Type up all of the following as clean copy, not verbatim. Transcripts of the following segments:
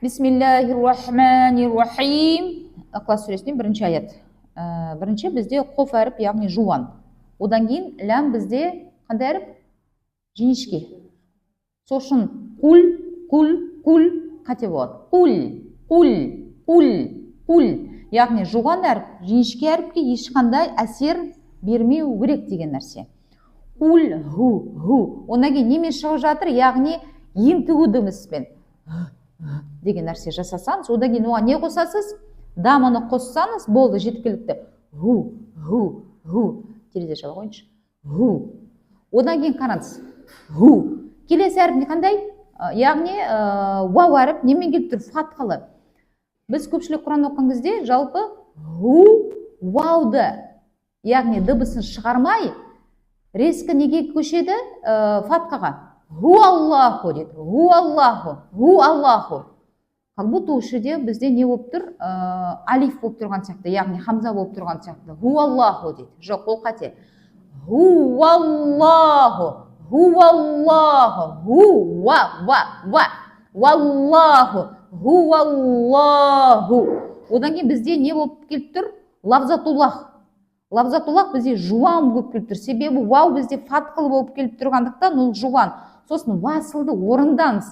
Бисмиллахир-рахманир-рахим. Ықылас сүресінен бірінші аят. Бірінші бізде қоф әріп, яғни жуан. Одан кейін ләм бізде қандай әріп? Жіңішке. Сосын құл қате болады. Құл. Яғни жуан әріп, жіңішке әріпке ешқандай әсер бермеу керек деген нәрсе. Құл, ху. Одан кейін немен шығып жатыр? Яғни ентігу дыбыспен деген нәрсе жасасаңыз, одан кейін оған не қосасыз? Даманы қоссаңыз болды, жеткілікті. Ху. Терезе жаба қойыңызшы. Ху. Одан кейін қараңыз. Ху. Келесі әріп не қандай? Яғни вау әріп немен келіп тұр? Фатхалы. Біз көпшілік Құран оқыған кезде жалпы ху вауды, яғни дыбысын шығармай, резкі неге көшеді? Фатхаға. Ху Аллаху дейді. Ху Аллаху. Как будто үшіде бізде не болып тұр? Алиф болып тұрған сияқты, яғни хамза болып тұрған сияқты. Ху Аллаху дейді. Жоқ, ол қате. Ху Аллаху. Валлаху. Ху Аллаху. Одан кейін бізде не болып келіп тұр? Лавзатуллах. Лавзатуллах бізде жуан болып келіп тұр. Себебі вау бізде фатхалы болып келіп тұрғандықтан ол жуан. Сосын васылды орындаңыз.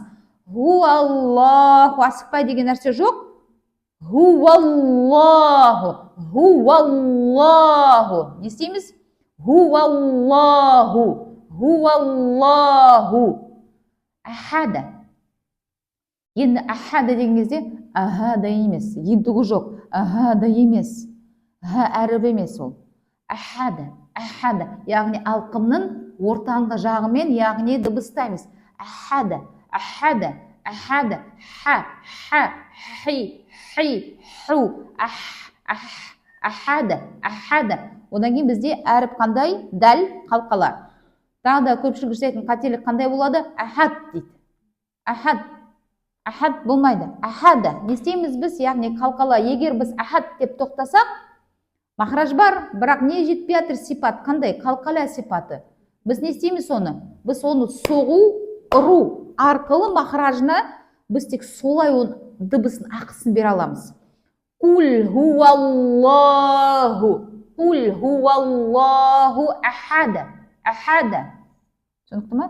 Ху Аллаху. Асықпай деген нәрсе жоқ. Ху Аллаху. Не істейміз? Ху Аллаху. Ахада. Енді ахада деген кезде ахада емес. Ентігі жоқ. Ахада емес. Әріп емес ол. Ахада. Яғни алқымның ортаңғы жағымен, яғни дыбыстаймыз. Ахада. Ха. Хи. Ху. Ахада. Одан кейін бізде әріп қандай? Дәл қалқала. Тағы да көпшілік жасайтын қателік қандай болады? Ахад дейді. Ахад болмайды. Ахада. Не істейміз біз? Яғни қалқала. Егер біз ахад деп тоқтасақ, махраж бар, бірақ не жетпей жатыр сипат? Қандай? Қалқала сипаты. Біз не істейміз оны? Біз оны соғу, ұру арқылы махражына біз тек солай оның дыбысын, ақысын бере аламыз. Құл хуаллаху ахада. Түсінікті ма?